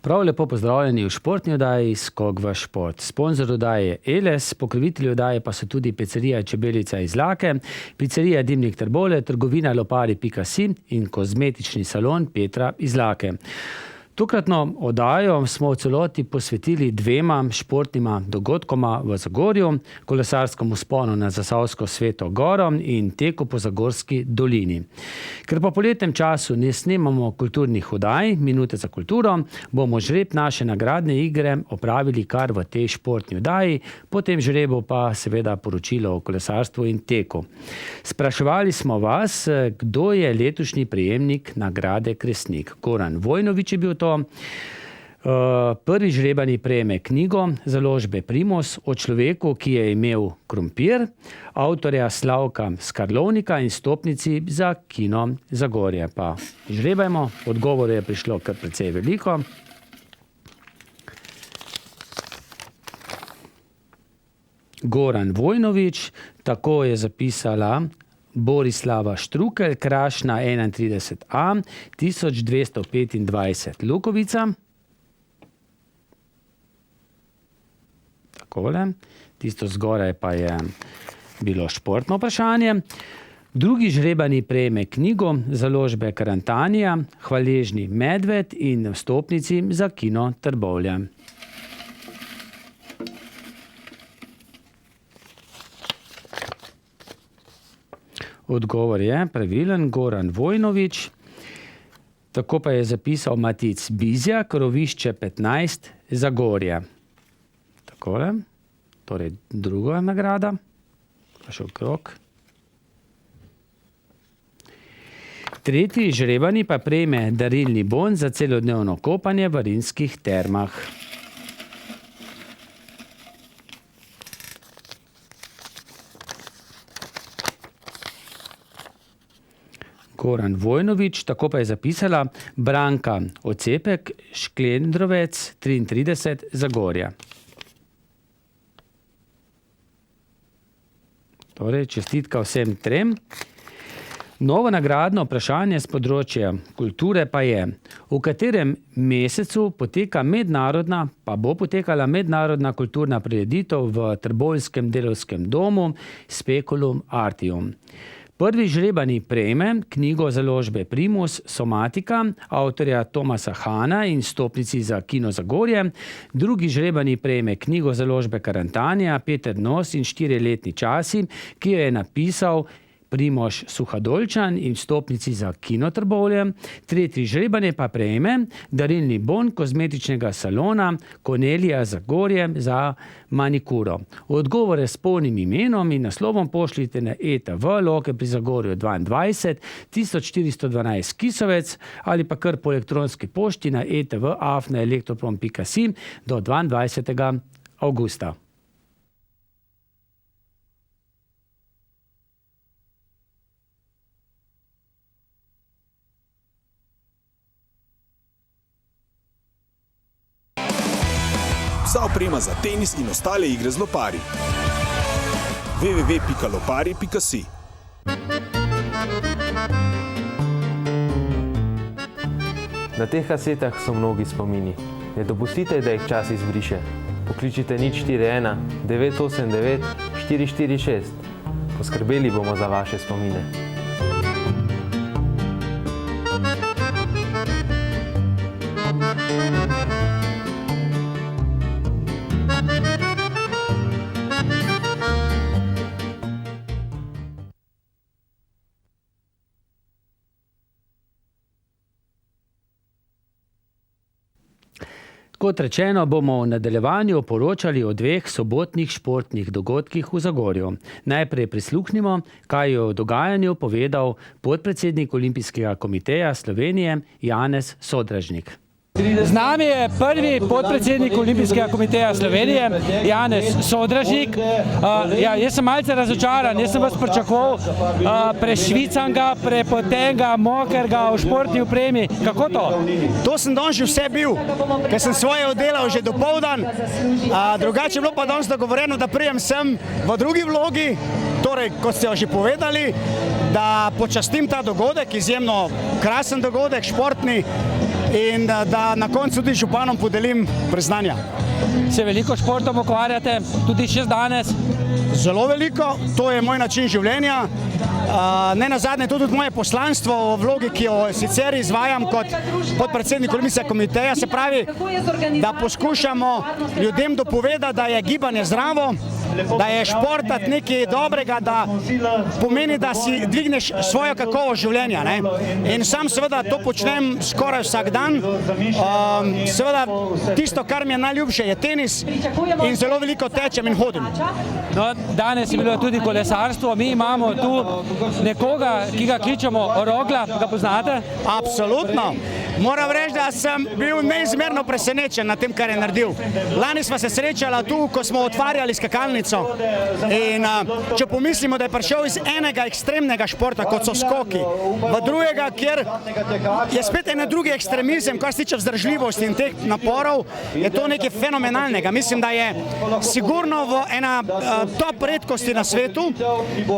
Prav lepo pozdravljeni v športni oddaji Skok v šport. Sponzor oddaje je Eles, pokrovitelji oddaje pa so tudi picerija Čebelica iz Lake, picerija Dimnik Trbole, trgovina lopari.si in kozmetični salon Petra iz Lake. Tokratno oddajo smo v celoti posvetili dvema športnima dogodkoma v Zagorju, kolesarskemu vzponu na Zasavsko Sveto goro in teku po Zagorski dolini. Ker pa po poletnem času ne snemamo kulturnih oddaj, Minute za kulturo, bomo žreb naše nagradne igre opravili kar v tej športni oddaji, potem žrebu pa seveda poročilo o kolesarstvu in teku. Spraševali smo vas, kdo je letošnji prejemnik nagrade Kresnik. Goran Vojnović je bil to. Prvi žrebani prejme knjigo založbe Primoz o človeku, ki je imel krompir, avtorja Slavka Skarlovnika in stopnici za kino Zagorje. Pa žrebajmo, odgovore je prišlo kar precej veliko. Goran Vojnović, tako je zapisala Borislava Štrukelj, Krašna 31a, 1225 Lukovica. Takole. Tisto zgoraj pa je bilo športno vprašanje. Drugi žrebani prejme knjigo založbe Karantanija, Hvaležni medved in vstopnici za kino Trbovlje. Odgovor je pravilen, Goran Vojnović. Tako pa je zapisal Matic Bizjak, Rovišče 15, Zagorje. Takole. Torej druga nagrada. Pa še okrog. Tretji žrebani pa prejme darilni bon za celodnevno kopanje v Rimskih termah. Goran Vojnović, tako pa je zapisala Branka Ocepek, Šklendrovec 33, Zagorja. Torej, čestitka vsem trem. Novo nagradno vprašanje z področja kulture pa je, v katerem mesecu bo potekala mednarodna kulturna prireditev v trboveljskem delavskem domu Speculum Artium. Prvi žrebani prejme knjigo založbe Primoz Somatika, avtorja Tomasa Hana in stopnici za kino Zagorje. Drugi žrebani prejme knjigo založbe Karantanija, Peter Nos in 4-letni časi, ki jo je napisal Primož Suhadolčan in vstopnici za kino Trbovlje. Tretji žrebani pa prejme darilni bon kozmetičnega salona Cornelia Zagorje za manikuro. Odgovore s polnim imenom in naslovom pošljite na ETV Loke pri Zagorju 22 1412 Kisovec ali pa kar po elektronski pošti na etv@elektroprom.si do 22. avgusta. Vsa oprema za tenis in ostale igre z lopari. www.lopari.si. Na teh kasetah so mnogi spomini. Ne dopustite, da jih čas izbriše. Pokličite 041 989 446. Poskrbeli bomo za vaše spomine. Kot rečeno, bomo v nadaljevanju poročali o dveh sobotnih športnih dogodkih v Zagorju. Najprej prisluhnimo, kaj je o dogajanju povedal podpredsednik Olimpijskega komiteja Slovenije Janez Sodražnik. Z nami je prvi podpredsednik Olimpijskega komiteja Slovenije, Janez Sodražnik. Jaz sem malce razočaran, jaz sem vas pričakoval prešvicanega, prepotenega, mokrega v športni opremi. Kako to? To sem danes že vse bil, ker sem svoje oddelal že dopoldan. Drugače je bilo pa danes dogovorjeno, da prijem sem v drugi vlogi, torej, kot ste že povedali, da počastim ta dogodek, izjemno krasen dogodek, športni. in da na koncu tudi županom podelim priznanja. Se veliko športom ukvarjate, tudi še danes? Zelo veliko, to je moj način življenja. Ne nazadnje, to je tudi moje poslanstvo v vlogi, ki jo sicer izvajam kot podpredsednik Olimpijskega komiteja, se pravi, da poskušamo ljudem dopovedati, da je gibanje zdravo, da je športat nekaj dobrega, da pomeni, da si dvigneš svojo kakovost življenja. Ne? In sam seveda to počnem skoraj vsak dan. Seveda tisto, kar mi je najljubše, je tenis in zelo veliko tečem in hodim. No, danes je bilo tudi kolesarstvo, mi imamo tu nekoga, ki ga kličemo Rogla, ga poznate? Absolutno. Moram reči, da sem bil neizmerno presenečen na tem, kar je naredil. Lani smo se srečali tu, ko smo otvarjali skakalnico. In če pomislimo, da je prišel iz enega ekstremnega športa, kot so skoki, v drugega, kjer je spet en drugi ekstremizem, kar se tiče vzdržljivosti in teh naporov, je to nekaj fenomenalnega. Mislim, da je sigurno ena top redkosti na svetu,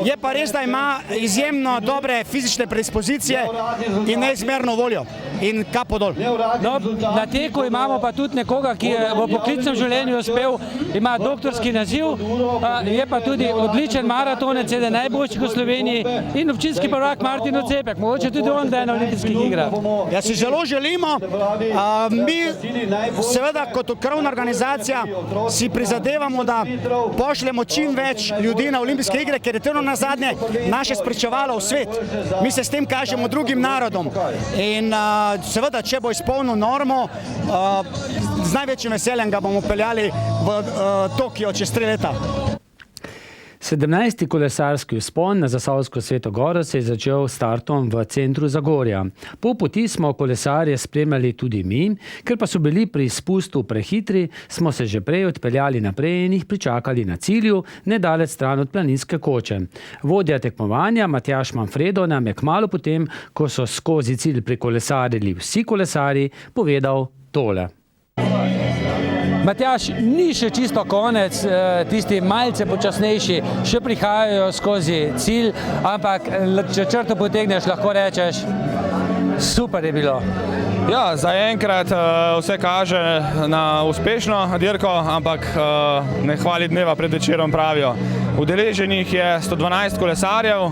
je pa res, da ima izjemno dobre fizične predispozicije in neizmerno voljo. In kapo dol. No, na teku imamo pa tudi nekoga, ki je v poklicnem življenju uspel, ima doktorski naziv, je pa tudi odličen maratonec, eden najboljših v Sloveniji in občinski prvak Martin Ocepek. Mogoče tudi on da je na olimpijskih igrah. Ja, si zelo želimo. Mi seveda kot krovna organizacija si prizadevamo, da pošljemo čim več ljudi na olimpijske igre, ker je to nazadnje naše spričevalo v svet. Mi se s tem kažemo drugim narodom. In seveda, če bo izpolnil normo, z največjim veseljem ga bomo peljali v Tokio čez 3 leta. 17. kolesarski vzpon na Zasavsko Sveto Goro se je začel startom v centru Zagorja. Po poti smo kolesarje spremljali tudi mi, ker pa so bili pri spustu prehitri, smo se že prej odpeljali naprej in jih pričakali na cilju, nedaleč stran od planinske koče. Vodja tekmovanja Matjaž Manfredo nam je kmalu potem, ko so skozi cilj prikolesarili vsi kolesarji, povedal tole. Matjaž, ni še čisto konec, tisti malce počasnejši še prihajajo skozi cilj, ampak če črto potegneš, lahko rečeš, super je bilo. Ja, zaenkrat vse kaže na uspešno dirko, ampak ne hvali dneva pred večerom pravijo. Udeleženih je 112 kolesarjev,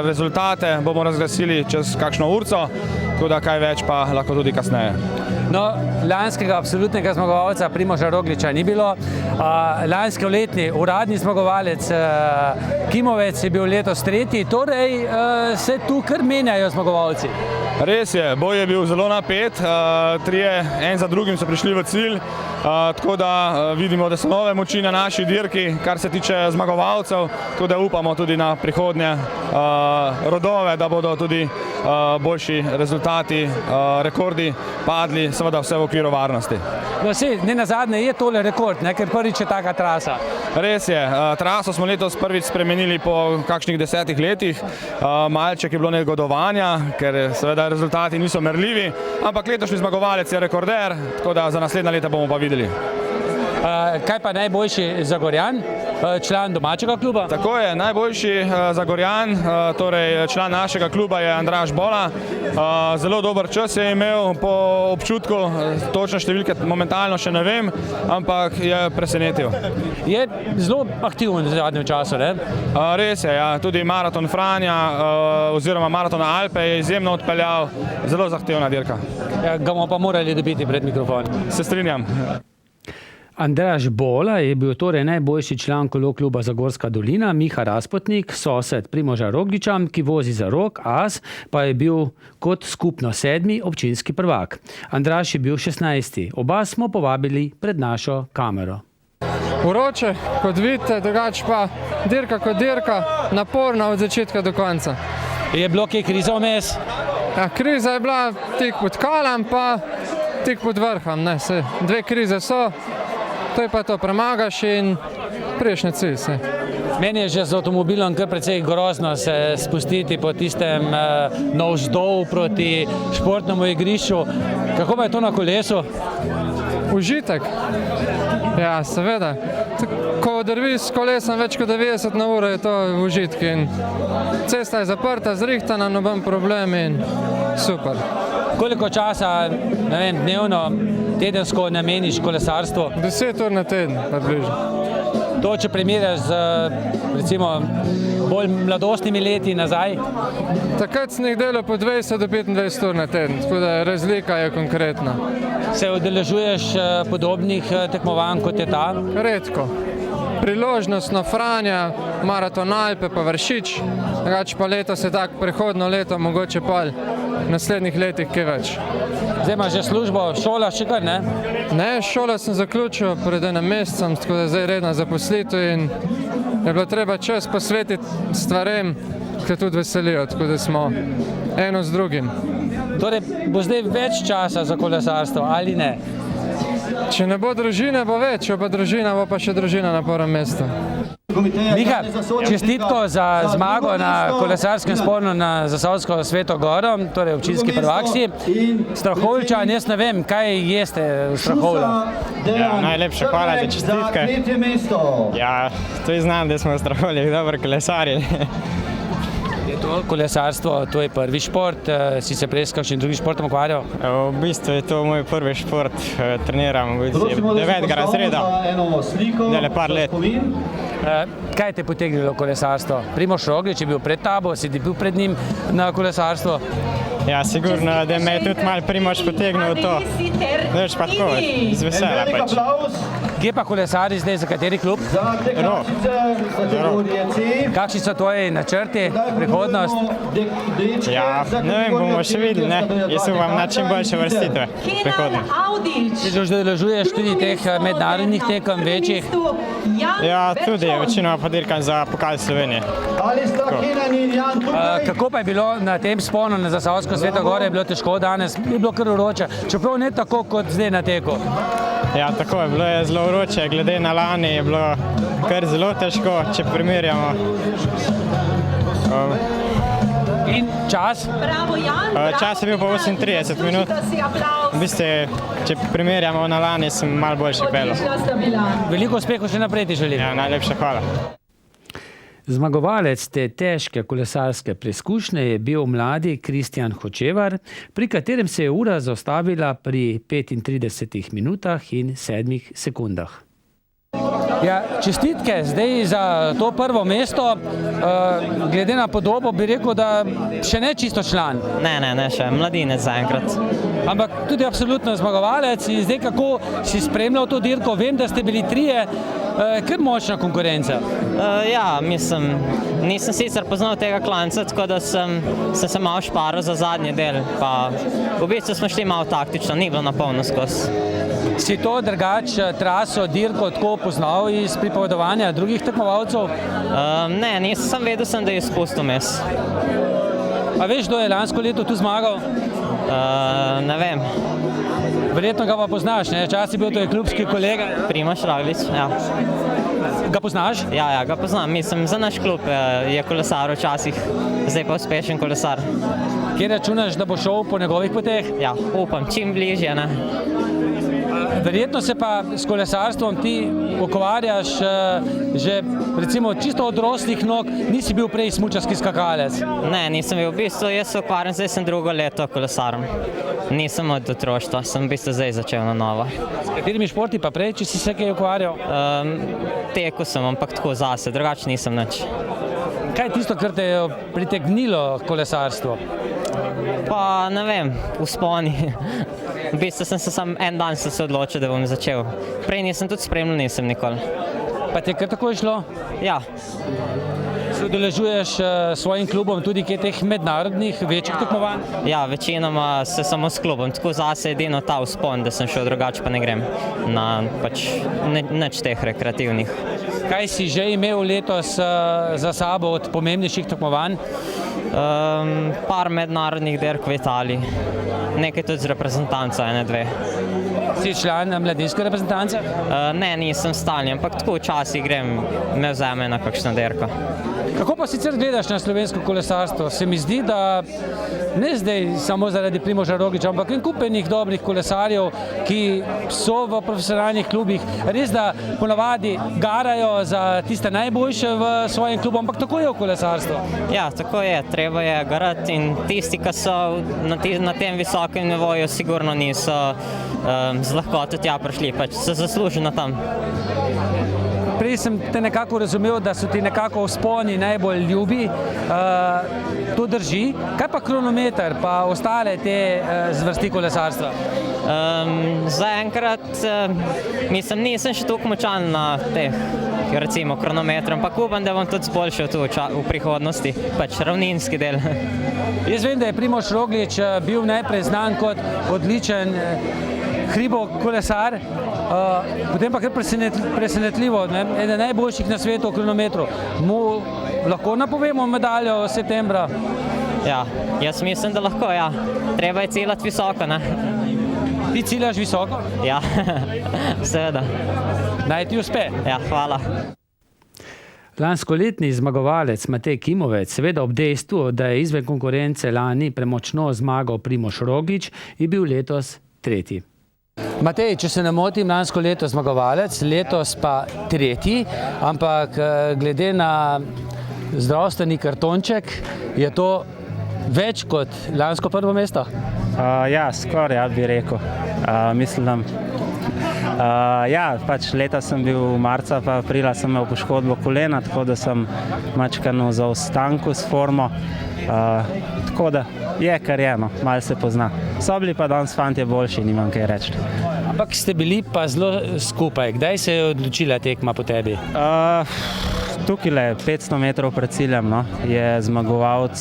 rezultate bomo razglasili čez kakšno urco, tako da kaj več pa lahko tudi kasneje. No, lanskega absolutnega zmagovalca Primoža Rogliča ni bilo. Lanskoletni uradni zmagovalec Kimovec je bil letos 3., torej se tu kar menjajo zmagovalci. Res je, boj je bil zelo napet, trije en za drugim so prišli v cilj, tako da vidimo, da so nove moči na naši dirki, kar se tiče zmagovalcev, tako da upamo tudi na prihodnje rodove, da bodo tudi boljši rezultati, rekordi padli, seveda vse v okviru varnosti. No, ne nazadnje je tole rekord, ker prvič je taka trasa. Res je, traso smo letos prvič spremenili po kakšnih 10 letih, malček je bilo negodovanja, ker seveda rezultati niso merljivi, ampak letošnji zmagovalec je rekorder, tako da za naslednja leta bomo pa videli. Kaj pa najboljši Zagorjan, član domačega kluba? Tako je, najboljši Zagorjan, torej član našega kluba je Andraž Bola. Zelo dober čas je imel po občutku, točne številke momentalno še ne vem, ampak je presenetil. Je zelo aktiven v zadnjem času, ne? Res je, ja, tudi maraton Franja oziroma maraton Alpe je izjemno odpeljal, zelo zahtevna dirka. Ga bomo pa morali dobiti pred mikrofon. Se strinjam. Andraž Bola je bil torej najboljši član kolokluba Zagorska dolina, Miha Razpotnik, sosed Primoža Rogliča, ki vozi za rok, as pa je bil kot skupno 7. občinski prvak. Andraž je bil 16. Oba smo povabili pred našo kamero. Vroče, kot vidite, drugače pa dirka kot dirka, naporna od začetka do konca. Je bilo kaj kriza vmes? Ja, kriza je bila tik pod Kalem, pa tik pod vrhom. Ne, 2 krize so. To je pa to, premagaš in priješ na cilj. Meni je že z avtomobilom kar precej grozno se spustiti po tistem navzdol proti športnemu igrišču. Kako pa je to na kolesu? Užitek. Ja, seveda. Ko drviš s kolesom več kot 90 na uro, je to užitek. Cesta je zaprta, zrihtana, noben problem in super. Koliko časa, ne vem, dnevno, tedensko nameniš kolesarstvu? 10 ur na teden, približno. To, če primerjaš z, recimo, bolj mladostnimi leti nazaj? Takrat sem jih delal po 20 do 25 ur na teden, tako da razlika je konkretna. Se udeležuješ podobnih tekmovanj kot je ta? Redko. Priložnostno Franja, Maraton Alpe pa Vršič, drugače pa letos je tako prehodno leto, mogoče pa v naslednjih letih kaj več. Zdaj imaš že službo, šola še kar, ne? Ne, šolo sem zaključil pred enim mesecem, tako da zdaj redna zaposlitev in je bilo treba čas posvetiti stvarem, ki tudi veselijo, tako da smo eno z drugim. Torej, bo zdaj več časa za kolesarstvo, ali ne? Če ne bo družine, bo več, če bo družina, bo pa še družina na prvem mestu. Miha, čestitko za zmago na kolesarskem sponu na Zasavsko Sveto Goro, torej občinski prvak si. Strahovlčan, jaz ne vem, kaj jeste v Strahovlju? Ja, najlepša hvala za čestitke. Ja, tudi znam, da smo v Strahovljih dobro kolesarili. Je to kolesarstvo, to je prvi šport, si se prej s kakšnim drugim športom ukvarjal? V bistvu je to moj prvi šport, treniram v 9. razreda, dele par let. Kaj te je potegnilo kolesarstvo? Primož Roglič je bil pred tabo, si ti bil pred njim na kolesarstvo? Ja, sigurno, da me je tudi malo Primož potegnil v to. Veš pa tako, z vesela pač. Kje pa kolesari zdaj, za kateri klub? Rok. Kakšni so tvoji načrti, prihodnost? Ja, ne vem, bomo še videli, ne? Jaz upam na čim boljše vrstitve prihodnje. Si že udeležuješ tudi teh mednarodnih tekem večjih? Ja, tudi, večinoma pa dirkam za pokal Slovenije. Kako pa je bilo na tem sponu na Zasavsko Sveto Goro, je bilo težko danes, je bilo kar vroče, čeprav ne tako kot zdaj na teku? Ja, tako je, bilo je zelo vroče, glede na lani je bilo kar zelo težko, če primerjamo. In čas? Čas je bil pa 38 minut. V bistvu, če primerjamo na lani, sem malo boljši pelil. Veliko uspehov še naprej ti želim. Ja, najlepša hvala. Zmagovalec te težke kolesarske preizkušnje je bil mladi Kristjan Hočevar, pri katerem se je ura zaustavila pri 35 minutah in 7 sekundah. Ja, čestitke zdaj za to prvo mesto. Glede na podobo bi rekel, da še ne čisto član. Ne, še mladinec zaenkrat. Ampak tudi absolutno zmagovalec. In zdaj kako si spremljal to dirko? Vem, da ste bili trije. Kar močna konkurenca. Ja, mislim, nisem sicer poznal tega klanca, tako da sem se malo šparil za zadnji del. Pa v bistvu smo šli malo taktično, ni bilo na polno skozi. Si to drugače traso, dirko tako poznal iz pripovedovanja drugih tekmovalcev? Ne, nisem vedel, da je izpustil mes. A veš, kdo je lansko leto tu zmagal? Ne vem. Verjetno ga pa poznaš, ne? Čas je bil to je klubski kolega. Primož Roglič, ja. Ga poznaš? Ja, ga poznam. Mislim, za naš klub je kolesar včasih, zdaj pa uspešen kolesar. Kje računaš, da bo šel po njegovih poteh? Ja, upam, čim bližje, ne. Verjetno se pa s kolesarstvom ti ukvarjaš že recimo čisto od roslih nog, nisi bil prej smučarski skakalec? Ne, nisem bil. V bistvu jaz se ukvarjam, zdaj sem drugo leto kolesarom. Nisem od otroštva, sem v bistvu zdaj začel na novo. S katerimi športi pa prej, če si se kaj ukvarjal? Tekel sem, ampak tako zase, drugače nisem nič. Kaj je tisto, kar te je pritegnilo kolesarstvo? Pa ne vem, vzponi. V bistvu sem se sam en dan se odločil, da bom začel. Prej nisem tudi spremljal, nisem nikoli. Pa te kar tako je šlo? Ja. Se udeležuješ svojim klubom tudi kaj teh mednarodnih večjih tekmovanj? Ja, večinoma se samo s klubom, tako zase edino ta vzpon, da sem šel, drugače pa ne grem na pač nič teh rekreativnih. Kaj si že imel letos za sabo od pomembnejših tekmovanj? Par mednarodnih dirk v Italiji, nekaj tudi z reprezentanco, 1-2. Si član mladinske reprezentance? Ne, nisem stalni, ampak tako včasih grem, me vzame na kakšno dirko. Kako pa sicer gledaš na slovensko kolesarstvo? Se mi zdi, da ne zdaj samo zaradi Primoža Rogliča, ampak en kup enih dobrih kolesarjev, ki so v profesionalnih klubih, res da ponavadi garajo za tiste najboljše v svojem klubu, ampak tako je v kolesarstvu. Ja, tako je, treba je garati in tisti, ki so na tem visokem nivoju, sigurno niso z lahkoto tja prišli, pač so zasluženo tam. Prej sem te nekako razumel, da so ti nekako vzponi najbolj ljubi, to drži. Kaj pa kronometer, pa ostale te zvrsti kolesarstva? Zaenkrat, nisem še toliko močan na teh, recimo, kronometrom, ampak upam, da bom tudi zboljšal tu v prihodnosti, pač ravninski del. Jaz vem, da je Primož Roglič bil najprej znan kot odličen hribo kolesar, potem pa kar presenetljivo, eden najboljših na svetu v kronometru. Mu lahko napovemo medaljo septembra? Ja, jaz mislim, da lahko, ja. Treba je ciljati visoko, ne? Ti ciljaš visoko? Ja, seveda. Naj ti uspe. Ja, hvala. Lanskoletni zmagovalec Matej Kimovec, seveda ob dejstvu, da je izven konkurence lani premočno zmagal Primož Roglič, je bil letos tretji. Matej, če se ne motim, lansko leto zmagovalec, letos pa tretji, ampak glede na zdravstveni kartonček, je to več kot lansko prvo mesto? Ja, skoraj, bi rekel. Mislim, pač leta sem bil marca pa aprila sem imel poškodbo kolena, tako da sem mačkano v zaostanku s formo. Tako da je kar je, no, malo se pozna. So bili pa danes fantje boljši, nimam kaj reči. Ampak ste bili pa zelo skupaj. Kdaj se je odločila tekma po tebi? Tukaj 500 metrov pred ciljem, no, je zmagovalec,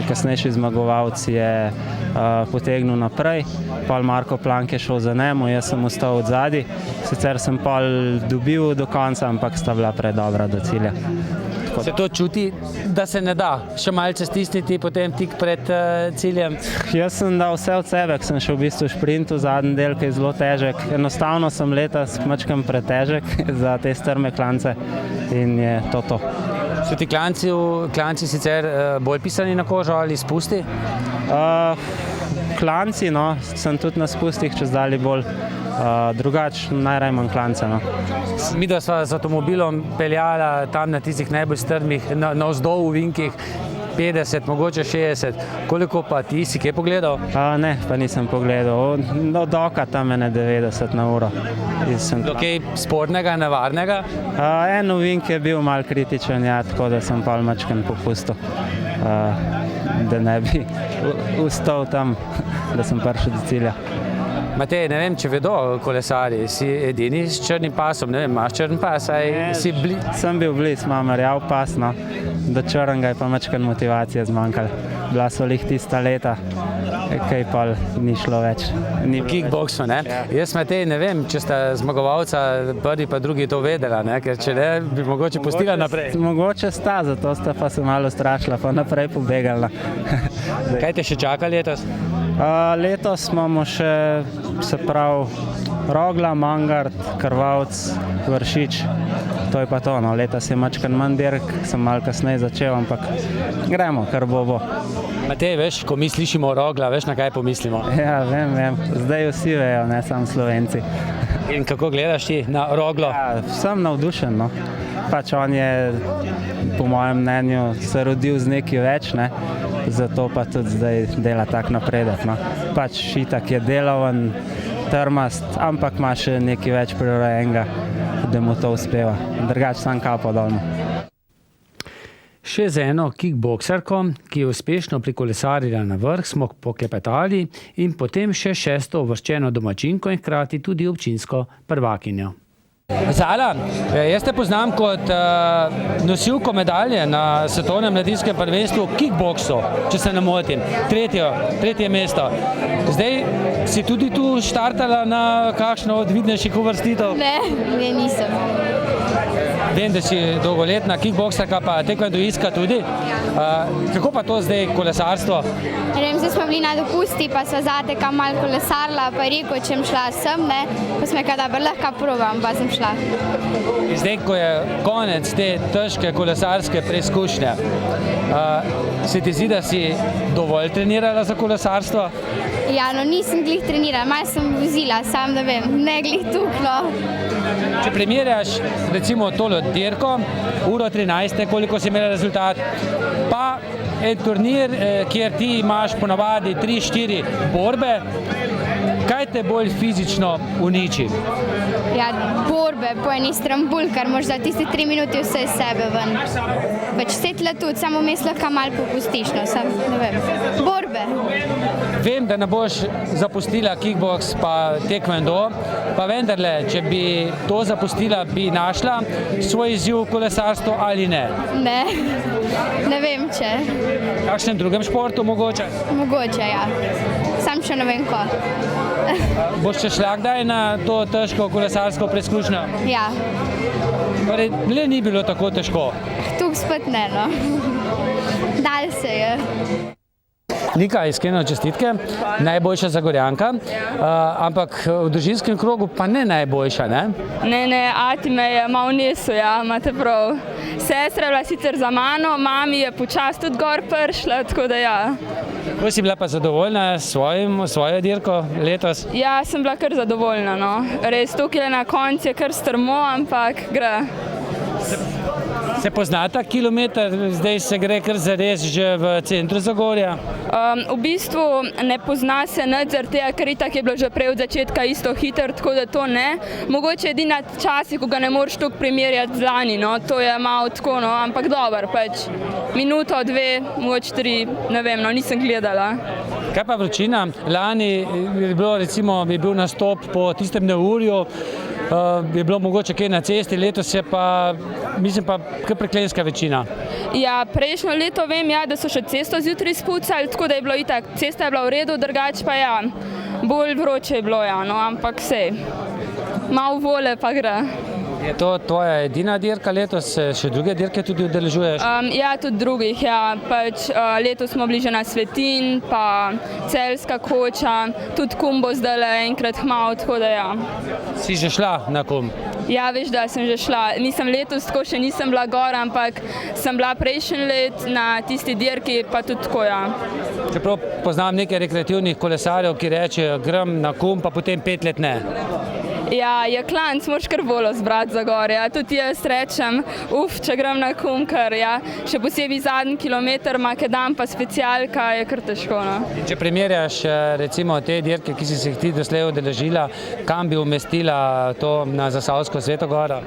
kasnejši zmagovalec je potegnil naprej, pol Marko Plank je šel za njemu, jaz sem ostal od zadaj, sicer sem pol dobil do konca, ampak sta bila predobra do cilja. Se to čuti, da se ne da še malce stisniti potem tik pred ciljem? Jaz sem dal vse od sebe, sem šel v bistvu šprintu, zadnji del, ki je zelo težek. Enostavno sem letos mačkam pretežek za te strme klance in je to. So ti klanci sicer bolj pisani na kožo ali spusti? Klanci, no, sem tudi na spustih čez dalje bolj. Drugače, najraje manj klance, no. Mi da sva z avtomobilom peljala tam na tistih najbolj strmih, navzdol v vinkih, 50, mogoče 60. Koliko pa ti si kaj pogledal? Ne, pa nisem pogledal. Od oka tam je 90 na uro. Kaj spornega, nevarnega? En ovink je bil malo kritičen, ja, tako da sem pol mačken popustil, da ne bi ustal tam, da sem prišel do cilja. Matej, ne vem, če vedo kolesarji, si edini s črnim pasom, ne vem, imaš črn pas, si bliz? Sem bil bliz, imam rjav pas, no, do črnega je pa mačkan motivacije zmanjkalo. Bila so lih tista leta, kaj pa ni šlo več. Kickboksu, ne? Ja. Jaz, Matej, ne vem, če sta zmagovalca prvi pa drugi to vedela, ne? Ker če ne, bi mogoče pustila naprej. Mogoče sta, zato sta pa se malo strašila, pa naprej pobegala. Kaj te še čaka letos? Letos imamo še, se pravi, Rogla, Mangart, Krvavc, Vršič. To je pa to, no, letos je mačkan manj dirk, sem malo kasneje začel, ampak gremo, kar bo. Matej, veš, ko mi slišimo Rogla, veš, na kaj pomislimo? Ja, vem, zdaj vsi vejo, ne samo Slovenci. In kako gledaš ti na Roglo? Ja, sem navdušen, no. Pač on je, po mojem mnenju, se rodil z nekaj več, ne. Zato pa tudi zdaj dela tak napredek, no. Pač itak je delaven, trmast, ampak ima še nekaj več prirojenega, da mu to uspeva. Drugače sam kapo dolno. Še z eno kickboksarko, ki je uspešno prikolesarila na vrh, smo poklepetali in potem še 6. uvrščeno domačinko in hkrati tudi občinsko prvakinjo. Zala, jaz te poznam kot nosilko medalje na svetovnem mladinskem prvenstvu v kickboksu, če se ne motim, tretje mesto. Zdaj si tudi tu štartala na kakšno od vidnejših uvrstitev? Ne, nisem. Vem, da si dolgoletna kickboksarka, pa tekvendoistka tudi. Kako pa to zdaj kolesarstvo? Zdaj smo bili na dopusti, pa sva zateka malo kolesarila, pa je rekel, če šla sem, ne, pa smo rekla, da lahko probam, pa sem šla. Zdaj, ko je konec te težke kolesarske preizkušnje, se ti zdi, da si dovolj trenirala za kolesarstvo? Ja, no nisem glih trenirala, malo sem vozila, sam ne vem, ne glih tukno. Če primerjaš recimo tole dirko, uro 13, koliko si imela rezultat, pa en turnir, kjer ti imaš ponavadi 3-4 borbe, kaj te bolj fizično uniči? Ja, borbe, po eni strambul, ker moraš za tiste 3 minute vse iz sebe ven. Pač setla tudi, samo vmes lahko malo popustiš, no, sam ne vem. Borbe. Vem, da ne boš zapustila kickboks pa tekvendo, pa vendarle, če bi to zapustila, bi našla svoj izziv v kolesarstvu ali ne? Ne, ne vem, če. Kakšnem drugem športu mogoče? Mogoče, ja. Sam še ne vem, ko. Boš še šla kdaj na to težko kolesarsko preizkušnjo? Ja. Torej, le ni bilo tako težko? Tuk spet ne, no. Dal se je. Nika, iskreno čestitke, najboljša Zagorjanka, ampak v družinskem krogu pa ne najboljša, ne? Ne, ati me je malo nesel, ja, imate prav. Sestra je bila sicer za mano, mami je počasi tudi gor prišla, tako da ja. Kako si bila pa zadovoljna s svojo dirko letos? Ja, sem bila kar zadovoljna, no. Res, tukaj na koncu je kar strmo, ampak gre. Se poznata kilometer, zdaj se gre kar zares že v centru Zagorja? V bistvu ne pozna se nič, zaradi tega, ker itak je bilo že prej od začetka isto hiter, tako da to ne. Mogoče edina časi, ko ga ne moreš toliko primerjati z lani, no, to je malo tako, no, ampak dobro, pač minuto, 2, mogoče 3, ne vem, no, nisem gledala. Kaj pa vročina? Lani je bil nastop po tistem neurju, je bilo mogoče kaj na cesti, letos je pa, mislim pa, kar preklenska večina. Ja, prejšnjo leto vem, ja, da so še cesto zjutraj spucali, tako da je bilo itak, cesta je bila v redu, drugače pa ja, bolj vroče je bilo, ja, no, ampak sej, malo vole pa gre. Je to tvoja edina dirka letos, še druge dirke tudi udeležuješ? Ja, tudi drugih, ja, pač letos smo bili že na Svetin, pa Celjska koča, tudi Kum bo zdajle enkrat kmalu, tako da ja. Si že šla na Kum? Ja, veš, da sem že šla. Mislim, letos tako še nisem bila gor, ampak sem bila prejšnji let na tisti dirki, pa tudi tako, ja. Čeprav poznam nekaj rekreativnih kolesarjev, ki rečejo, grem na Kum, pa potem 5 let ne. Ja, je klanc, moraš kar bolo zbrati za gore, ja. Tudi jaz rečem, če grem na Kum, ker ja, še posebej zadnji kilometer, makedam pa specialka, je kar težko, no. Če primerjaš recimo te dirke, ki si se jih ti doslej udeležila, kam bi umestila to na Zasavsko Sveto goro?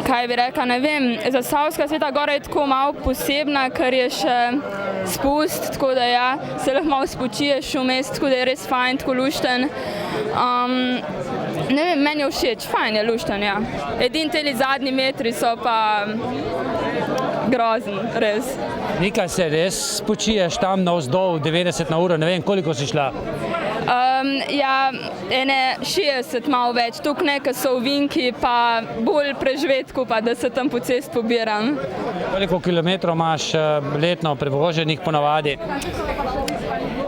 Kaj bi rekla, ne vem, Zasavska Sveta gora je tako malo posebna, ker je še spust, tako da ja, se lahko malo spočiješ vmes, tako da je res fajn, tako lušten. Ne vem, meni je všeč, fajn je lušten, ja. Edini teli zadnji metri so pa grozen, res. Nika, se res spočiješ tam navzdol 90 na uro, ne vem, koliko si šla? Ja, ene 60 malo več, tukaj nekaj so ovinki, pa bolj preživetku, pa da se tam po cest pobiram. Koliko kilometrov imaš letno prevoženih ponavadi?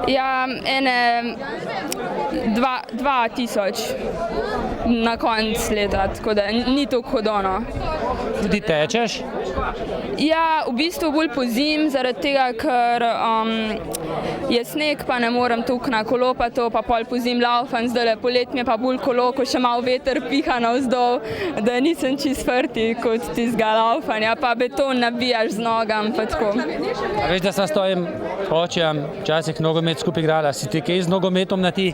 Ja, ene 2000 na konc leta, tako da ni tako hudo. Tudi tečeš? Ja, v bistvu bolj pozim, zaradi tega, ker je sneg, pa ne morem tukaj na kolo, pa to, pa pol pozim laufam, zdajle polet mi je pa bolj kolo, ko še malo veter piha navzdol, da nisem čist frti kot tistega laufanja, pa beton nabijaš z nogam, pa tako. A veš, da sem s tvojim očem včasih nogomet skupaj igrala, si ti kaj z nogometom na ti?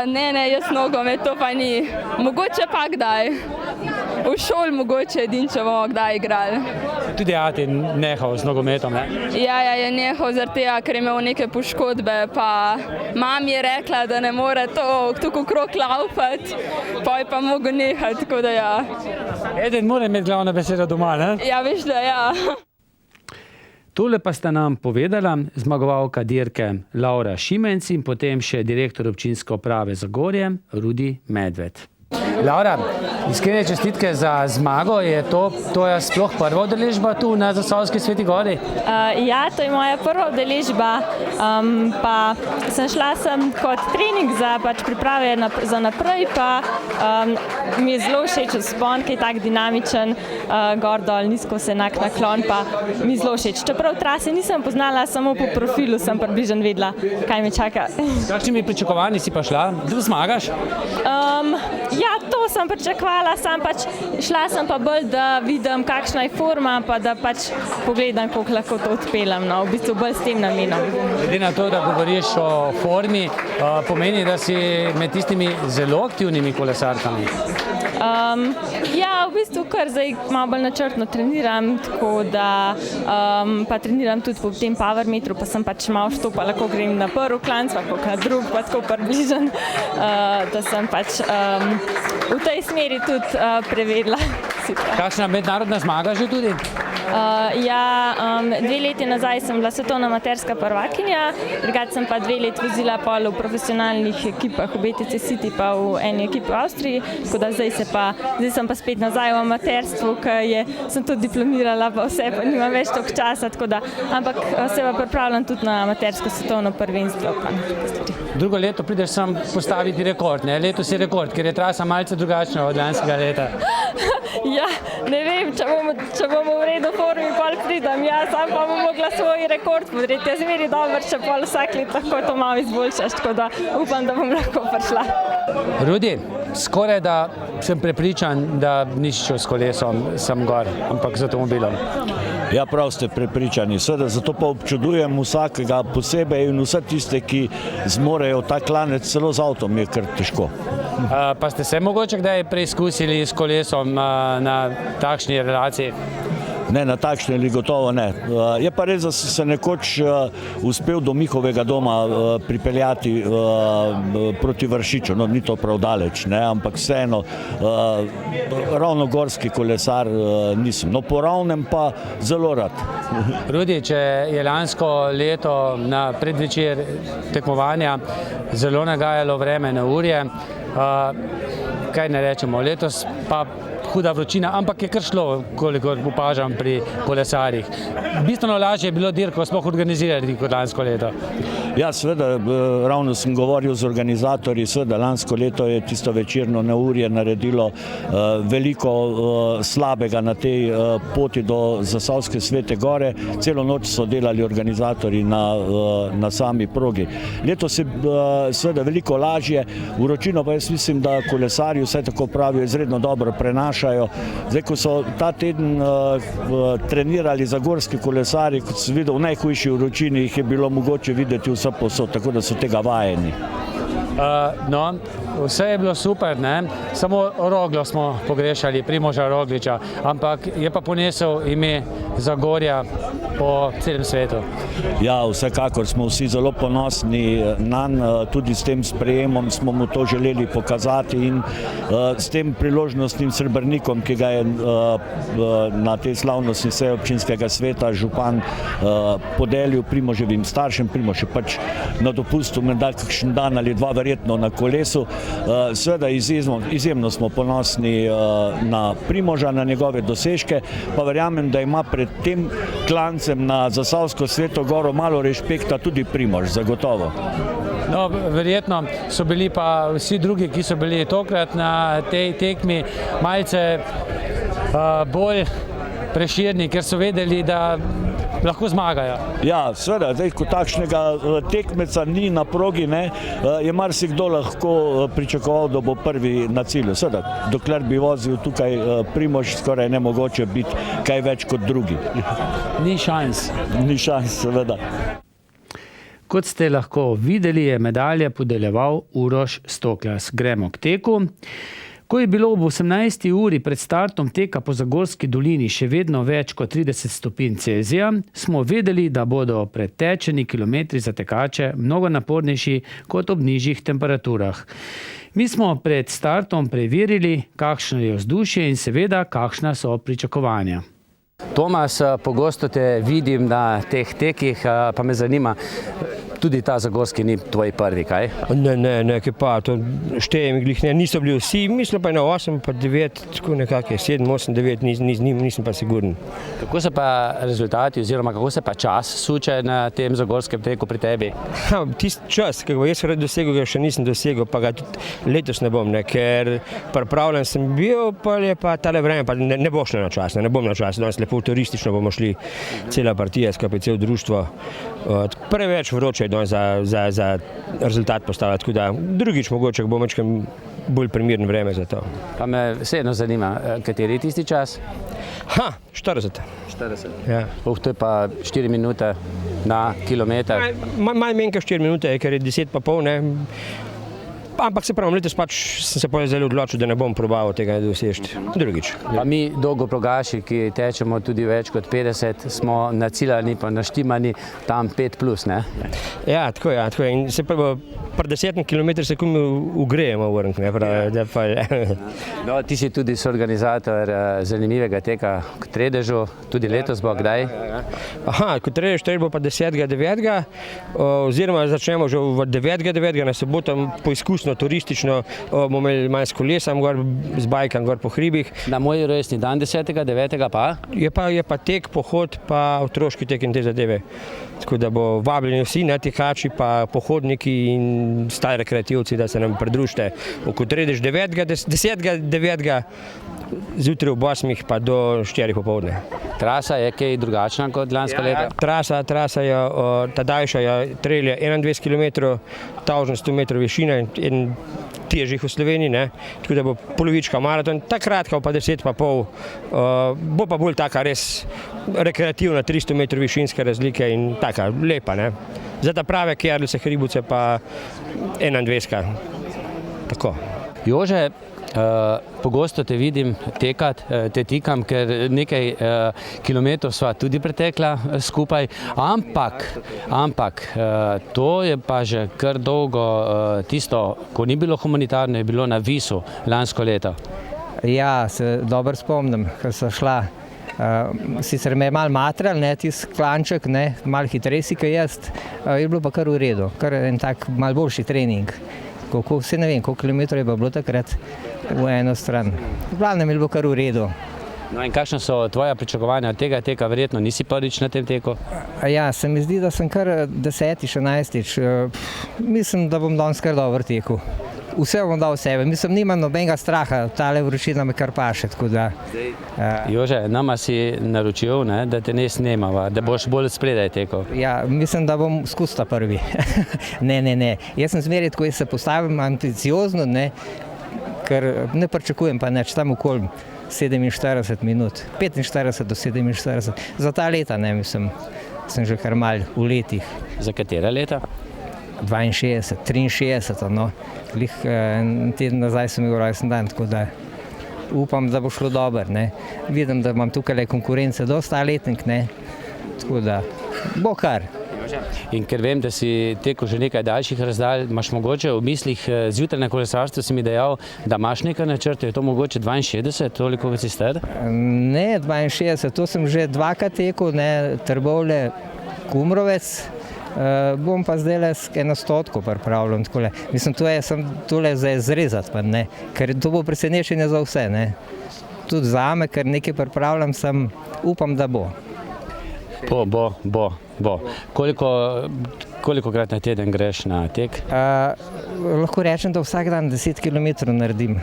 Ne, jaz nogomet, to pa ni. Mogoče pa kdaj. V šoli mogoče edinče bomo kdaj igrali. Tudi ati nehal z nogometom, ne? Ja, je nehal zaradi tega, ker je imel neke poškodbe, pa mami je rekla, da ne more to tukaj okrog laufati, pa je pa mogel nehati, tako da ja. Eden mora imeti glavno besedo doma, ne? Ja, veš, da ja. Tole pa sta nam povedala zmagovalka dirke Laura Šimenc in potem še direktor občinske uprave Zagorje Rudi Medved. Laura, Iskrene čestitke za zmago. Je to tvoja sploh prva udeležba tu na Zasavski Sveti Gori? Ja, to je moja prva udeležba, pa sem šla kot trening za priprave za naprej, pa mi je zelo všeč vzpon, ki je tak dinamičen, gor dol, nizko se enak naklon, pa mi je zelo všeč. Čeprav trase nisem poznala, samo po profilu sem približno vedela, kaj me čaka. S kakšnimi pričakovanji si pa šla? Da zmagaš? Ja, to sem pričakovala, šla sem pa bolj, da vidim, kakšna je forma, pa da pogledam, koliko lahko to odpeljem, no, v bistvu bolj s tem namenom. Glede na to, da govoriš o formi, pomeni, da si med tistimi zelo aktivnimi kolesarkami? Ja, v bistvu kar zdaj malo bolj načrtno treniram, tako da pa treniram tudi po tem power metru, pa sem malo štopala, ko grem na prvi klanc, pa na drug, pa tako približen, da sem v tej smeri tudi prevedla. Kakšna mednarodna zmaga že tudi? Ja, 2 leti nazaj sem bila svetovna amaterska prvakinja, drugače sem pa 2 leti vozila pol v profesionalnih ekipah v BTC City pa v eni ekipi v Avstriji, tako da zdaj sem pa spet nazaj v amaterstvu, ker sem tudi diplomirala pa vse, pa nimam več toliko časa, tako da, ampak se pa pripravljam tudi na amatersko svetovno prvenstvo. Drugo leto prideš sam postaviti rekord, ne? Letos je rekord, ker je trasa malce drugačna od lanskega leta. Ja, ne vem, če bomo v redu formi pol pridem, sam pa bom mogla svoj rekord podreti. Jaz zmeri dobro, če pol vsak let lahko to malo izboljšaš, tako da upam, da bom lahko prišla. Rudi, skoraj da sem prepričan, da nisi šel s kolesom sem gor, ampak z avtomobilom. Ja, prav ste prepričani, seveda, zato pa občudujem vsakega posebej in vse tiste, ki zmorejo ta klanec celo z avtom, je kar težko. Pa ste se mogoče kdaj preizkusili s kolesom na takšni relaciji? Ne, na takšni ali gotovo ne. Je pa res, da sem se nekoč uspel do Mihovega doma pripeljati proti Vršiču, no ni to prav daleč, ne, ampak vseeno ravno gorski kolesar nisem, no po ravnem pa zelo rad. Rudi, če je lansko leto na predvečer tekmovanja zelo nagajalo vreme na urje, kaj ne rečemo, letos pa huda vročina, ampak je kar šlo, koliko opažam pri kolesarjih. Bistveno lažje je bilo dirko sploh organizirati kot lansko leto. Ja, seveda, ravno sem govoril z organizatorji, seveda lansko leto je tisto večerno neurje naredilo veliko slabega na tej poti do Zasavske Svete Gore. Celo noč so delali organizatorji na sami progi. Letos je seveda veliko lažje, vročino pa jaz mislim, da kolesarji vse tako pravijo, izredno dobro prenašajo. Zdaj, ko so ta teden trenirali za gorski kolesarji, kot sem videl, v najhujši vročini jih je bilo mogoče videti vse posod, tako da so tega vajeni. No, vse je bilo super, ne? Samo Roglo smo pogrešali, Primoža Rogliča, ampak je pa ponesel ime Zagorja po celem svetu. Ja, vsekakor smo vsi zelo ponosni nanj, tudi s tem sprejemom smo mu to želeli pokazati in s tem priložnostnim srebrnikom, ki ga je na tej slavnostni seji občinskega sveta župan podelil Primoževim staršem. Primož je pač na dopustu menda kakšen dan ali dva verjetno na kolesu. Seveda izjemno smo ponosni na Primoža, na njegove dosežke, pa verjamem, da ima pred tem klancem na Zasavsko Sveto Goro malo rešpekta tudi Primož, zagotovo. No, verjetno so bili pa vsi drugi, ki so bili tokrat na tej tekmi, malce bolj preširni, ker so vedeli, da lahko zmagajo. Ja, seveda, zdaj, ko takšnega tekmeca ni na progi, ne, je marsikdo lahko pričakoval, da bo prvi na cilju. Seveda, dokler bi vozil tukaj Primož, skoraj nemogoče biti kaj več kot drugi. Ni šans. Ni šans, seveda. Kot ste lahko videli, je medalje podeljeval Uroš Stoklas. Gremo k teku. Ko je bilo ob 18. uri pred startom teka po Zagorski dolini še vedno več kot 30 stopinj Celzija, smo vedeli, da bodo pretečeni kilometri za tekače mnogo napornejši kot ob nižjih temperaturah. Mi smo pred startom preverili, kakšno je vzdušje in seveda, kakšna so pričakovanja. Tomas, pogosto te vidim na teh tekih, pa me zanima, tudi ta zagorski ni tvoj prvi, kaj? Ne, kaj pa, to štejem glih ne, niso bili vsi, mislim pa na 8, pa 9, tako nekako je 7, 8, 9, nisem pa siguren. Kako se pa rezultati oziroma kako se pa čas suče na tem zagorskem teku pri tebi? Tisti čas, ki ga jaz rad dosegel, ga še nisem dosegel, pa ga tudi letos ne bom, ne, ker pripravljen sem bil, pa je pa tale vreme, pa ne bo šlo na čas, ne bom na čas, danes lepo turistično bomo šli cela partija, skupaj cel društvo. Preveč vroče je danes za rezultat postavljati, tako da drugič mogoče bo mačkam bolj primerno vreme za to. Pa me vseeno zanima, kateri je tisti čas? 40. 40? Ja. To je pa 4 minute na kilometer. Malo manj kot 4 minute, ker je 10 pa pol, ne. Ampak se pravim, letos pač sem se zelo odločil, da ne bom probaval tega doseči drugič. Pa mi dolgoprogaši, ki tečemo tudi več kot 50, smo naciljani pa naštimani tam 5+, ne? Ja, tako je. In se pa pri 10 km sekundi ugrejemo vrnk, ne, No, ti si tudi soorganizator zanimivega teka k Tredežu, tudi letos bo kdaj? Kot Tredež bo pa 10.9. oziroma začnemo že v 9.9. na soboto poizkusno turistično, bomo imeli malo s kolesom gor, z bajkam gor po hribih. Na moj rojstni dan 10.9. pa? Je pa tek, pohod, pa otroški tek in te zadeve. Tako da bo vabljeni vsi, ne, tekači, pa pohodniki in stari rekreativci, da se nam pridružite. Ko Tredež 10.9. zjutraj ob 8 pa do 4 popoldne. Trasa je kaj drugačna kot lansko leto? Trasa je, ta daljša je trail je 21 km, 1100 metrov višine in težjih v Sloveniji, ne, tako da bo polovička maraton, ta kratka pa 10 pa pol, bo pa bolj taka res rekreativna, 300 metrov višinske razlike in taka lepa, ne. Za ta prave Kerlice, Hribuce pa 21. Tako. Jože, pogosto te vidim tekat, te tikam, ker nekaj kilometrov sva tudi pretekla skupaj, ampak to je pa že kar dolgo tisto, ko ni bilo humanitarno, je bilo na Visu lansko leto. Ja, se dobro spomnim, ko so šla. Sicer me je malo matral, ne, tisti klanček, ne, malo hitrejši kot jaz, je bilo pa kar v redu, kar en tak malo boljši trening. Vse ne vem, koliko kilometrov je pa bilo takrat v eno stran. V glavnem je bilo kar v redu. No in kakšna so tvoja pričakovanja od tega teka? Verjetno nisi prvič na tem teku? Ja, se mi zdi, da sem kar 10, 11. Mislim, da bom danes kar dobro tekel. Vse bom dal sebe. Mislim, nimam nobenega straha, tale vročina me kar paše, tako da... Jože, nama si naročil, ne, da te ne snemava, da boš bolj spredaj tekel. Ja, mislim, da bom skus ta prvi. Ne. Jaz sem zmeraj tako, jaz se postavim ambiciozno, ne, ker ne pričakujem pa nič, tam okoli 47 minut, 45 do 47. Za ta leta, ne, mislim, sem že kar mal v letih. Za katera leta? 62, 63, no. Glih en teden nazaj sem imel rojsten dan, tako da upam, da bo šlo dobro, ne. Vidim, da imam tukaj konkurence dosta letnik, ne, tako da bo kar. In ker vem, da si tekel že nekaj daljših razdalj, imaš mogoče v mislih zjutraj na kolesarstvu si mi dejal, da imaš nekaj načrtov, je to mogoče 62, toliko kot si star? Ne, 62, to sem že dvakrat tekel, ne, Trbovlje, Kumrovec. Bom pa zdaj eno 100 pripravljam takole. Mislim, to je sem tole za zrezati, pa ne, ker to bo presenečenje za vse, ne. Tudi zame, ker nekaj pripravljam, sem upam, da bo. Bo. Kolikokrat na teden greš na tek? Lahko rečem, da vsak dan 10 km naredim.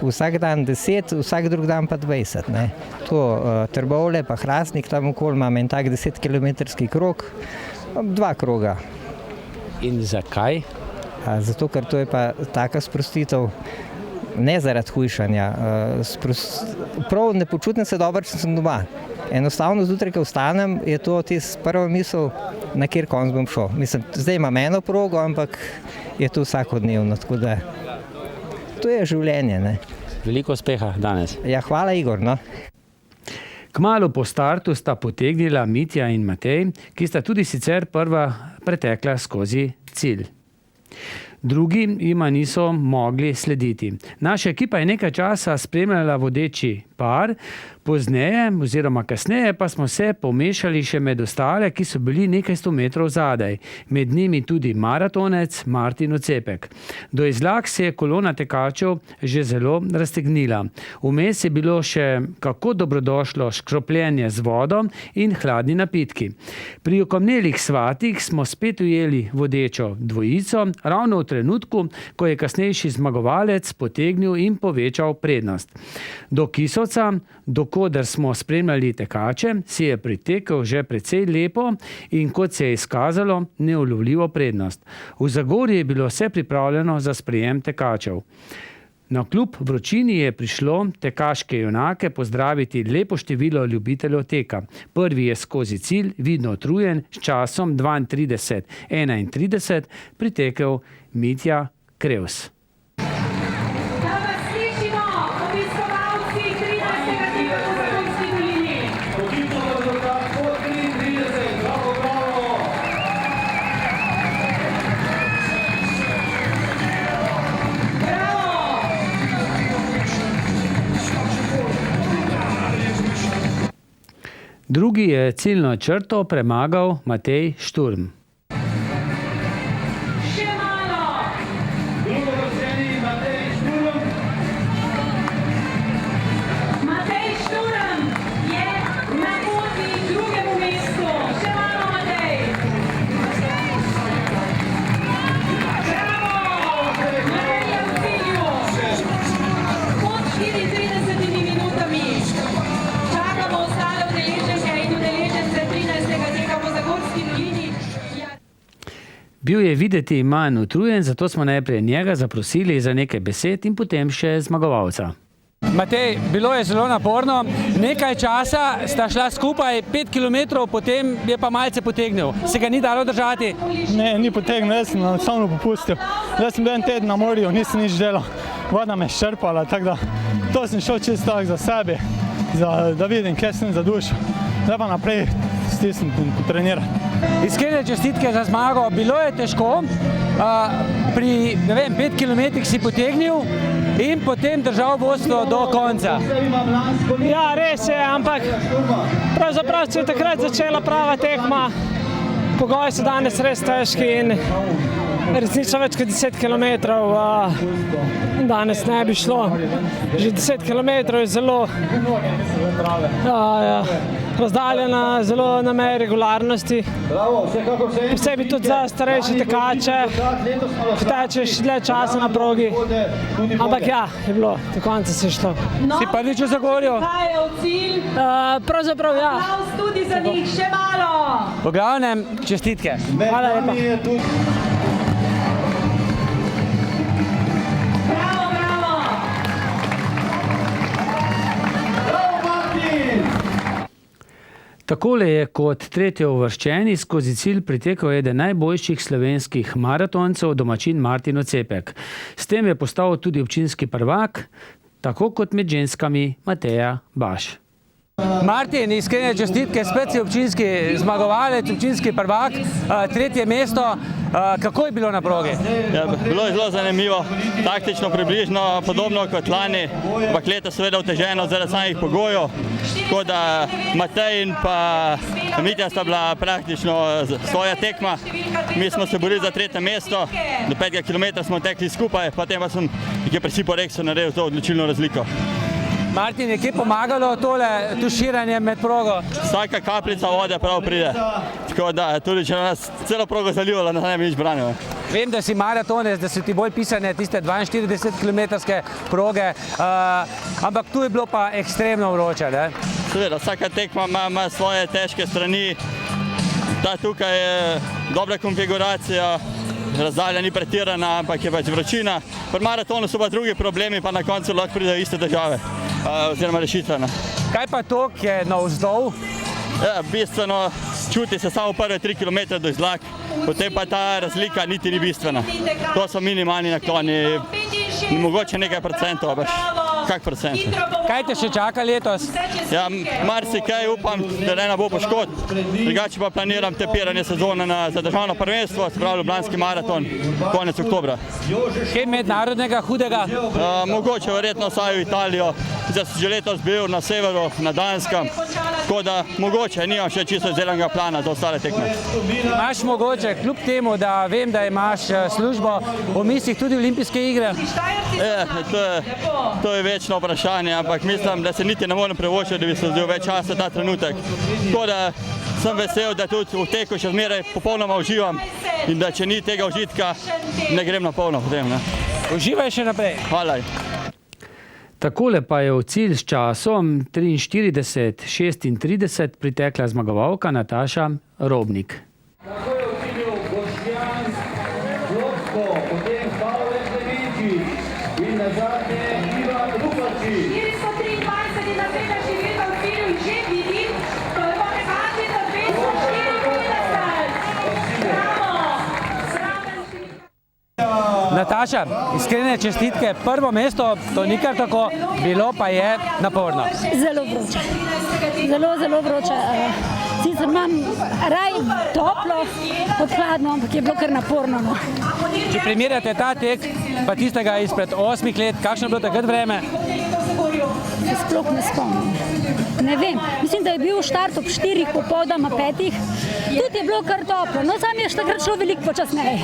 Vsak dan 10, vsak drug dan pa 20, ne. To Trbovlje pa Hrastnik, tam okoli imam en tak 10-kilometrski krog. 2 kroga. In zakaj? Zato, ker to je pa taka sprostitev, ne zaradi hujšanja. Prav ne počutim se dobro, če sem doma. Enostavno zjutraj, ko vstanem, je to tista prva misel, na kjer konc bom šel. Mislim, zdaj imam eno progo, ampak je to vsakodnevno, tako da to je življenje, ne. Veliko uspeha danes. Ja, hvala, Igor, no. Kmalu po startu sta potegnila Mitja in Matej, ki sta tudi sicer prva pretekla skozi cilj. Drugi jima niso mogli slediti. Naša ekipa je nekaj časa spremljala vodeči par, pozneje oziroma kasneje pa smo se pomešali še med ostale, ki so bili nekaj 100 metrov zadaj. Med njimi tudi maratonec Martin Ocepek. Do Izlak se je kolona tekačev že zelo raztegnila. Vmes je bilo še kako dobrodošlo škropljenje z vodo in hladni napitki. Pri okamnelih svatih smo spet ujeli vodečo dvojico, ravno v trenutku, ko je kasnejši zmagovalec potegnil in povečal prednost. Do Kisovca, dokoder smo spremljali tekače, si je pritekel že precej lepo in kot se je izkazalo, neulovljivo prednost. V Zagorju je bilo vse pripravljeno za sprejem tekačev. Na kljub vročini je prišlo tekaške junake pozdraviti lepo število ljubiteljev teka. Prvi je skozi cilj vidno utrujen s časom 32:31 pritekel Mitja Krevs. Drugi je ciljno črto premagal Matej Šturm. Bil je videti manj utrujen, zato smo najprej njega zaprosili za nekaj besed in potem še zmagovalca. Matej, bilo je zelo naporno. Nekaj časa sta šla skupaj 5 km, potem je pa malce potegnil. Se ga ni dalo držati? Ne, ni potegnil, jaz sem enostavno popustil. Jaz sem bil en teden na morju, nisem nič delal. Voda me je ščrpala, tako da to sem šel čisto tako za sebe, da vidim, kje sem za dušo. Zdaj pa naprej stisnem in potrenirati. Iskrene čestitke za zmago. Bilo je težko. Pri 5 km si potegnil in potem držal vodstvo do konca. Ja, res je, ampak pravzaprav se je takrat začela prava tekma. Pogoji so danes res težki in resnično več kot 10 km danes ne bi šlo. Že 10 km je zelo razdaljena, zelo na meji regularnosti. Posebej tudi za starejše tekače, ko tečeš dlje časa na progi. Ampak ja, je bilo, do konca se je šlo. Si prvič v Zagorju? Pravzaprav ja. Tudi za njih še malo. V glavnem, čestitke. Hvala lepa. Takole je kot tretjeuvrščeni skozi cilj pritekel eden najboljših slovenskih maratoncev, domačin Martin Ocepek. S tem je postal tudi občinski prvak, tako kot med ženskami Mateja Baš. Martin, iskrene čestitke, spet si občinski zmagovalec, občinski prvak, tretje mesto. Kako je bilo na progi? Ja, bilo je zelo zanimivo, taktično približno podobno kot lani, ampak letos seveda oteženo zaradi samih pogojev. Tako da Matej in pa Mitja sta bila praktično svoja tekma. Mi smo se borili za tretje mesto, do 5 km smo tekli skupaj, potem pa sem nekje pri Siporeksu naredil to odločilno razliko. Martin, je kje pomagalo tole tuširanje med progo? Vsaka kapljica vode prav pride, tako da tudi če nas celo progo zalivalo, nas ne bi nič branilo. Vem, da si maratonec, da so ti bolj pisane tiste 42-kilometrske proge, ampak tu je bilo pa ekstremno vroče, ne? Seveda, vsaka tekma ima svoje težke strani. Ta tukaj je dobra konfiguracija, razdalja ni pretirana, ampak je pač vročina. Pri maratonu so pa drugi problemi, pa na koncu lahko pridejo iste težave, oziroma rešitve. Kaj pa to, ki je navzdol? Ja, bistveno čuti se samo prve 3 km do Izlak, potem pa ta razlika niti ni bistvena. To so minimalni nakloni, mogoče nekaj procentov. kak procent. Kaj te še čaka letos? Ja, marsikaj upam, da ne bo poškodb. Drugače pa planiram tepiranje sezone za državno prvenstvo, se pravi Ljubljanski maraton, konec oktobra. Kaj mednarodnega hudega? Mogoče verjetno vsaj v Italijo. Zdaj sem že letos bil na severu, na Danskem, tako da mogoče, nimam še čisto izdelanega plana za ostale tekme. Imaš mogoče, kljub temu, da vem, da imaš službo, v mislih tudi olimpijske igre? To je večno vprašanje, ampak mislim, da se niti ne morem privoščiti, da bi se vzel več časa ta trenutek. Tako da sem vesel, da tudi v teku še zmeraj popolnoma uživam in da če ni tega užitka, ne grem na polno potem. Uživaj še naprej. Hvala. Takole pa je v cilj s časom 43:36 pritekla zmagovalka Nataša Robnik. Nataša, iskrene čestitke, prvo mesto, to ni kar tako, bilo pa je naporno. Zelo vroče, zelo vroče. Sicer imam raj toplo, od hladno, ampak je bilo kar naporno. Če primerjate ta tek, pa tistega izpred 8 let, kakšno je bilo takrat vreme? Sploh ne spomnim. Ne vem, mislim, da je bil štart ob 4, popoldan 5. Tudi je bilo kar toplo, no sam je takrat šlo veliko počasneje.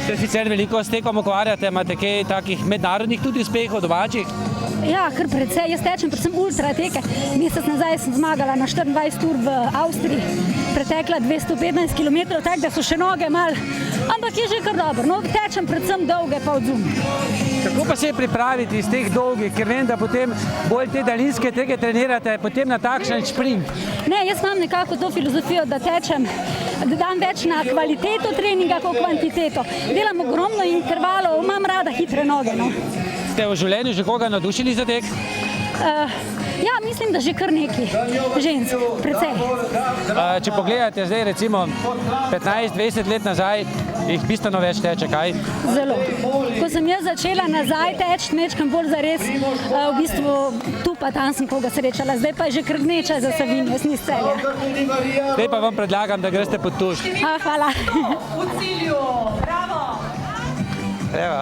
Se sicer veliko s tekom ukvarjate, imate kaj takih mednarodnih tudi uspehov domačih? Ja, kar precej. Jaz tečem predvsem ultra teke. Mesec nazaj sem zmagala na 24 ur v Avstriji, pretekla 215 km, tako da so še noge mal, ampak je že kar dobro. No, tečem predvsem dolge pa odzum. Kako pa se pripraviti iz teh dolgih, ker vem, da potem bolj te daljinske teke trenirate, potem na takšen sprint? Ne, jaz imam nekako to filozofijo, da tečem, da dam več na kvaliteto treninga kot kvantiteto. Delam ogromno intervalov, imam rada hitre noge. No. Ste v življenju že koga navdušili za tek? Ja, mislim, da že kar neki žensk, precej. Če pogledate zdaj recimo 15-20 let nazaj, jih bistveno več teče, kaj? Zelo. Ko sem jaz začela nazaj teči, mečkam bolj zares, v bistvu tu pa tam sem koga srečala, zdaj pa je že kar gneča za Savinjo, jaz ni s Celja. Zdaj pa vam predlagam, da greste pod tuš. Hvala. V cilju, bravo! Evo.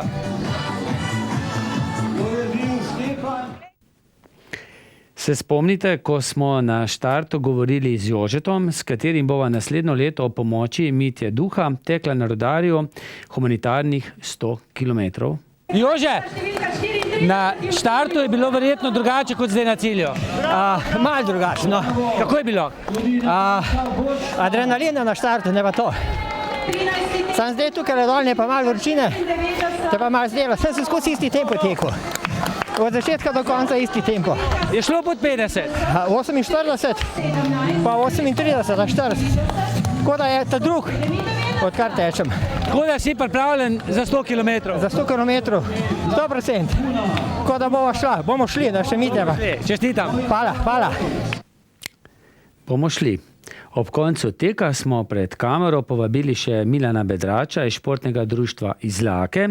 Se spomnite, ko smo na štartu govorili z Jožetom, s katerim bova naslednjo leto o pomoči Mitje Duha tekla na Rudarju humanitarnih 100 km? Jože, na štartu je bilo verjetno drugače kot zdaj na cilju. Malo drugače, no. Kako je bilo? Adrenalina na štartu, ne pa to. Sam zdaj tukaj dolje pa malo vročine, te pa malo zdelo. Sem se skozi isti tempo tekel. Od začetka do konca isti tempo. Je šlo pod 50? 48, pa 38 na 40. Tako da je ta drug, odkar tečem. Tako da si pripravljen za 100 km? Za 100 km, 100%. Tako da bomo šli, da še miteva. Čestitam. Hvala. Bomo šli. Ob koncu teka smo pred kamero povabili še Milana Bedrača iz športnega društva Izlake,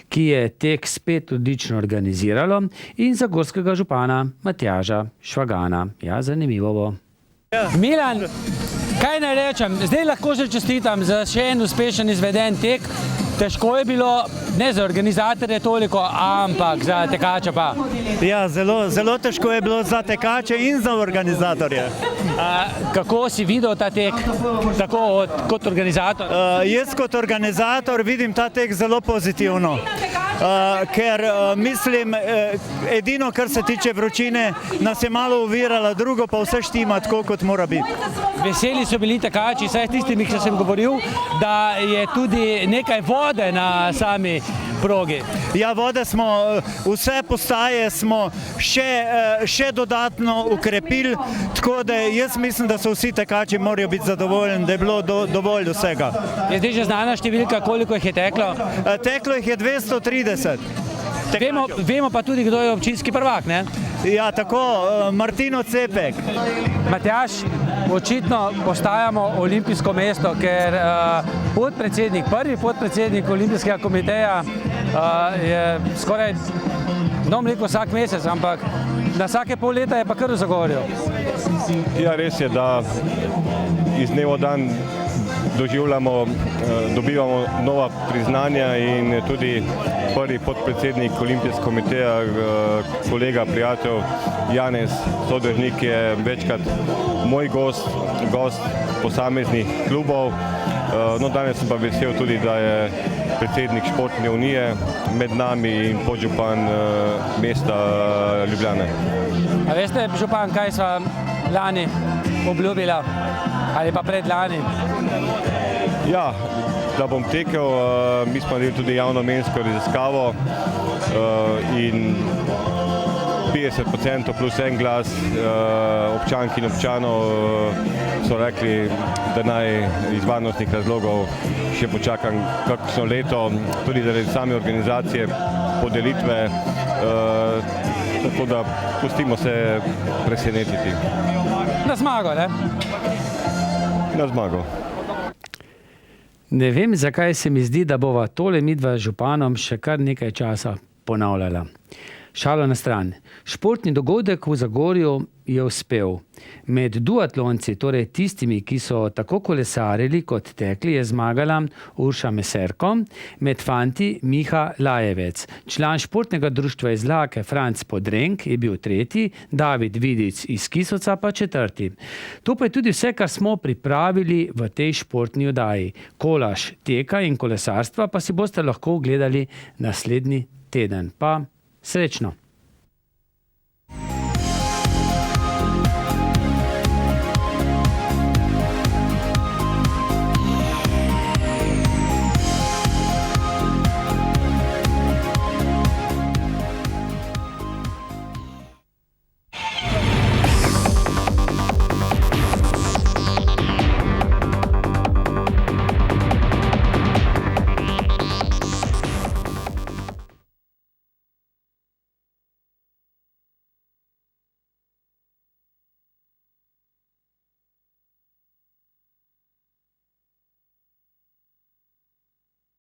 ki je tek spet odlično organiziralo, in zagorskega župana Matjaža Švagana. Ja, zanimivo bo. Milan, kaj naj rečem? Zdaj lahko že čestitam za še en uspešen izveden tek. Težko je bilo, ne za organizatorje toliko, ampak za tekače pa. Ja, zelo težko je bilo za tekače in za organizatorje. Kako si videl ta tek, tako kot organizator? Jaz kot organizator vidim ta tek zelo pozitivno, ker mislim, edino, kar se tiče vročine, nas je malo ovirala, drugo pa vse štima tako, kot mora biti. Veseli so bili tekači, saj tistimi, ki sem govoril, da je tudi nekaj vode na sami progi. Ja, vode smo, vse postaje smo še dodatno ukrepili, tako da jaz mislim, da so vsi tekači morajo biti zadovoljni, da je bilo dovolj vsega. Je zdaj že znana številka, koliko jih je teklo? Teklo jih je 230. Vemo pa tudi, kdo je občinski prvak, ne? Ja, tako, Martino Cepek. Matjaž, očitno postajamo olimpijsko mesto, ker prvi podpredsednik Olimpijskega komiteja je skoraj domliko vsak mesec, ampak na vsake pol leta je pa kar v Zagorju. Ja, res je, da iz dneva v dan dobivamo nova priznanja in tudi prvi podpredsednik Olimpijskega komiteja, kolega, prijatelj Janez Sodržnik je večkrat moj gost posameznih klubov. No, danes sem pa vesel tudi, da je predsednik Športne unije med nami in podžupan mesta Ljubljane. A veste, župan, kaj sva lani obljubila ali pa predlani? Ja, da bom tekel, mi smo naredili tudi javnomnenjsko raziskavo in 50% plus en glas občank in občanov so rekli, da naj iz varnostnih razlogov še počakam kakšno leto, tudi zaradi same organizacije, podelitve, tako da pustimo se presenetiti. Na zmago, ne? Na zmago. Ne vem, zakaj se mi zdi, da bova tole midva z županom še kar nekaj časa ponavljala. Šalo na stran. Športni dogodek v Zagorju je uspel. Med duatlonci, torej tistimi, ki so tako kolesarili kot tekli, je zmagala Urša Meserko, med fanti Miha Lajevec. Član športnega društva iz Lake Franc Podrenk je bil tretji, David Vidic iz Kisoca pa četrti. To pa je tudi vse, kar smo pripravili v tej športni oddaji. Kolaž teka in kolesarstva pa si boste lahko ogledali naslednji teden. Pa srečno!